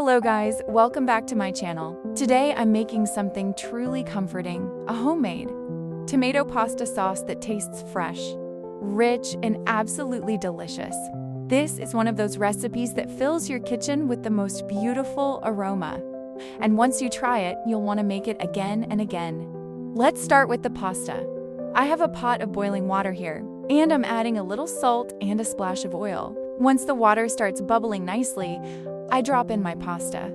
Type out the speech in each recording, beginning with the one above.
Hello guys, welcome back to my channel. Today I'm making something truly comforting, a homemade tomato pasta sauce that tastes fresh, rich, and absolutely delicious. This is one of those recipes that fills your kitchen with the most beautiful aroma. And once you try it, you'll want to make it again and again. Let's start with the pasta. I have a pot of boiling water here, and I'm adding a little salt and a splash of oil. Once the water starts bubbling nicely, I drop in my pasta.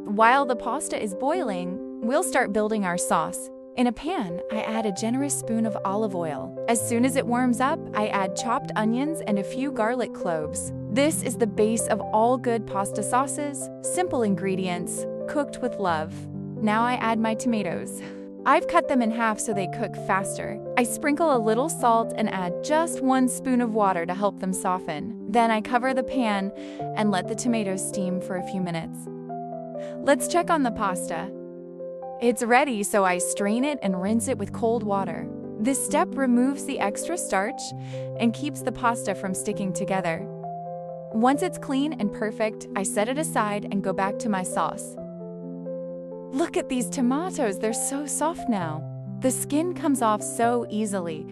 While the pasta is boiling, we'll start building our sauce. In a pan, I add a generous spoon of olive oil. As soon as it warms up, I add chopped onions and a few garlic cloves. This is the base of all good pasta sauces, simple ingredients, cooked with love. Now I add my tomatoes. I've cut them in half so they cook faster. I sprinkle a little salt and add just 1 spoon of water to help them soften. Then I cover the pan and let the tomatoes steam for a few minutes. Let's check on the pasta. It's ready, so I strain it and rinse it with cold water. This step removes the extra starch and keeps the pasta from sticking together. Once it's clean and perfect, I set it aside and go back to my sauce. Look at these tomatoes, they're so soft now. The skin comes off so easily.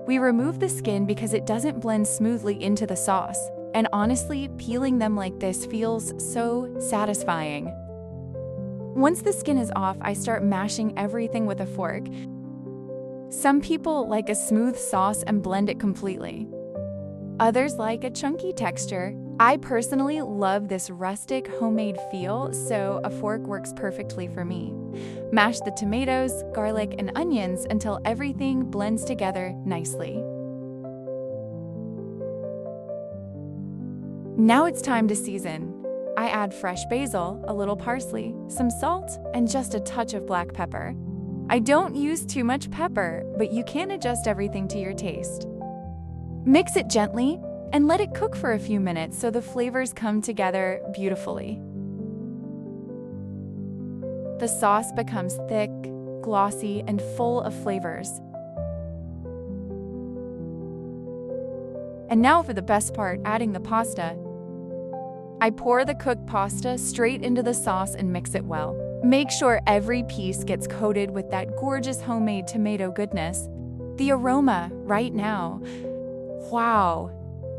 We remove the skin because it doesn't blend smoothly into the sauce. And honestly, peeling them like this feels so satisfying. Once the skin is off, I start mashing everything with a fork. Some people like a smooth sauce and blend it completely. Others like a chunky texture. I personally love this rustic, homemade feel, so a fork works perfectly for me. Mash the tomatoes, garlic, and onions until everything blends together nicely. Now it's time to season. I add fresh basil, a little parsley, some salt, and just a touch of black pepper. I don't use too much pepper, but you can adjust everything to your taste. Mix it gently and let it cook for a few minutes so the flavors come together beautifully. The sauce becomes thick, glossy, and full of flavors. And now for the best part, adding the pasta. I pour the cooked pasta straight into the sauce and mix it well. Make sure every piece gets coated with that gorgeous homemade tomato goodness. The aroma right now, wow!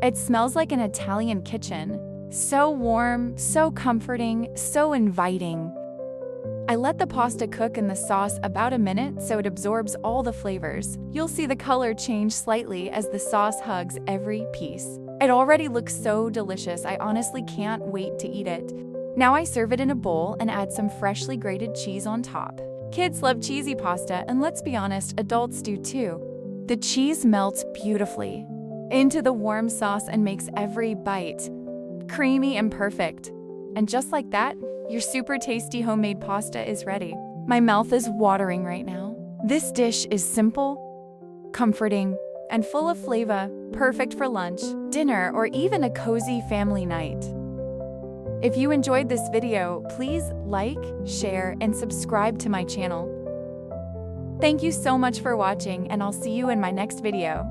It smells like an Italian kitchen. So warm, so comforting, so inviting. I let the pasta cook in the sauce about a minute so it absorbs all the flavors. You'll see the color change slightly as the sauce hugs every piece. It already looks so delicious, I honestly can't wait to eat it. Now I serve it in a bowl and add some freshly grated cheese on top. Kids love cheesy pasta, and let's be honest, adults do too. The cheese melts beautifully into the warm sauce and makes every bite creamy and perfect. And just like that, your super tasty homemade pasta is ready. My mouth is watering right now. This dish is simple, comforting, and full of flavor, perfect for lunch, dinner, or even a cozy family night. If you enjoyed this video, please like, share, and subscribe to my channel. Thank you so much for watching, and I'll see you in my next video.